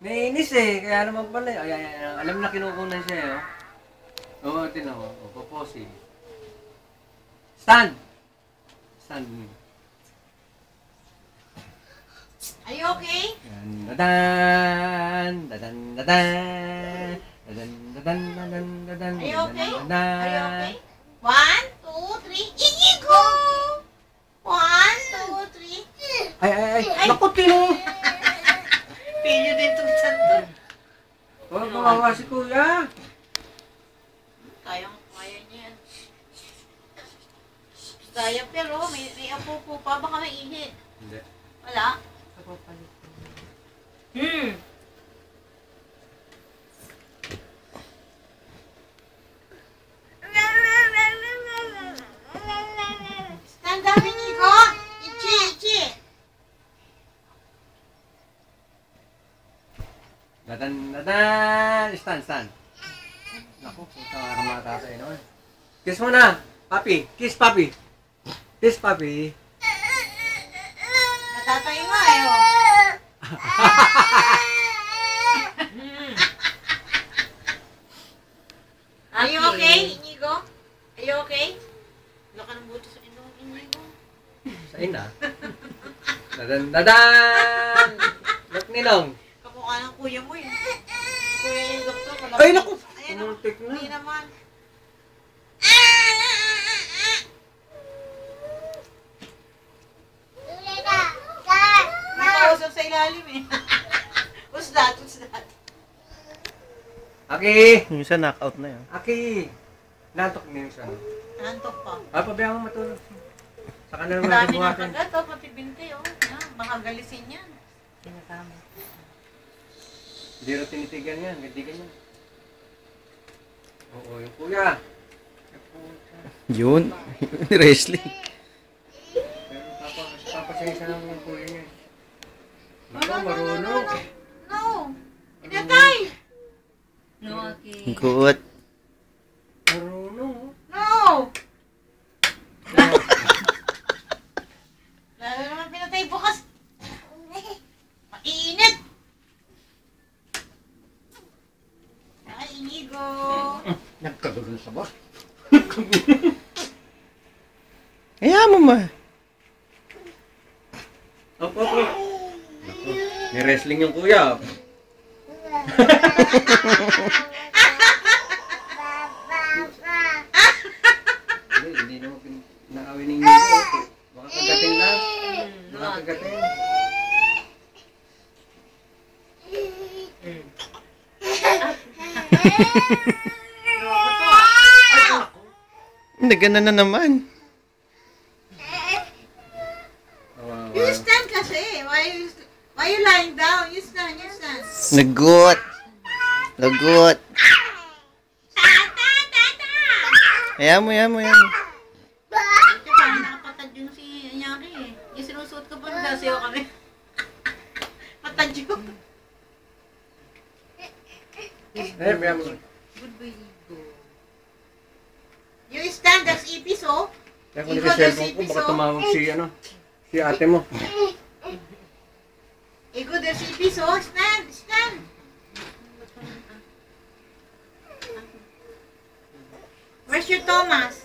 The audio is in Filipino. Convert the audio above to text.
Naiinis eh, kaya naman pala. Ay, alam na kinukunan siya eh. Oo, tinan mo. Poposi. Stand! Stand. Are you okay? Dadan! Dadan! Dadan! Dadan! Dadan! Dadan! Dadan! Are you okay? Are you okay? 1, 2, 3, Inigo! 1, 2, 3. Ay! Naku, Tino! Pilyo din itong santo. Huwag kawawa si Kuya. Kaya niya yan. Kaya pero may apo pa. Baka may init. Hindi. Wala? Stand up, Inigo! Ichi! Dadan! Dadan! Stand! Naku, punta nga ka mga tatay naman. Kiss mo na! Papi! Kiss, Papi! Kiss, Papi! Natatayo nga eh, oh. Are you okay, Inigo? Are you okay? Wala ka ng buto sa ilong, Inigo. Sa ina. Dadan! Dadan! Look, Ninong! Kamukha ng kuya mo eh. Kuya yung doktor. Ay, naku! Ayan, oh. Pumuntik na. Hindi naman. May kausap sa ilalim eh. What's that? Aki! Yung isa knockout na yun. Aki! Nantok niyo yung sana. Nantok pa. Pabayaan mo matulog. Saka na Ang naman dami ng buhatin. kagat, oh, pati binte, oh. Yan, baka galisin yan. Sinasama. Hindi rin tinitigan yan. Hindi ganyan. Oo, yung kuya. Yun. Wrestling. Pero papasensya lang yung kuya niya. No, Ikaw marunong. No! Inatay! No, okay. Good. Marunong. No! Lalo naman pinatay bukas. Mainit! Ay, Inigo! Nagkagulo sa boss. Kaya mo ma. Opo. May wrestling yung kuya. Hindi naman naawin ninyo. Baka kagatin lang. Baka kagatin. Nagana na naman. You stand kasi. Why you lying down? You stand. Nagot. Lagot. Kaya mo. Ito parang nakapatad yung si Anyari eh. Yung sinusuot ko pa nagsasayaw kami. Patad yung. Biyan mo. Good boy, Igo. You stand, that's ipis oh. Kaya kung nag-cellphone ko, baka tumawag si ate mo. Igo, there's ipis oh. Stand. Where's your Thomas?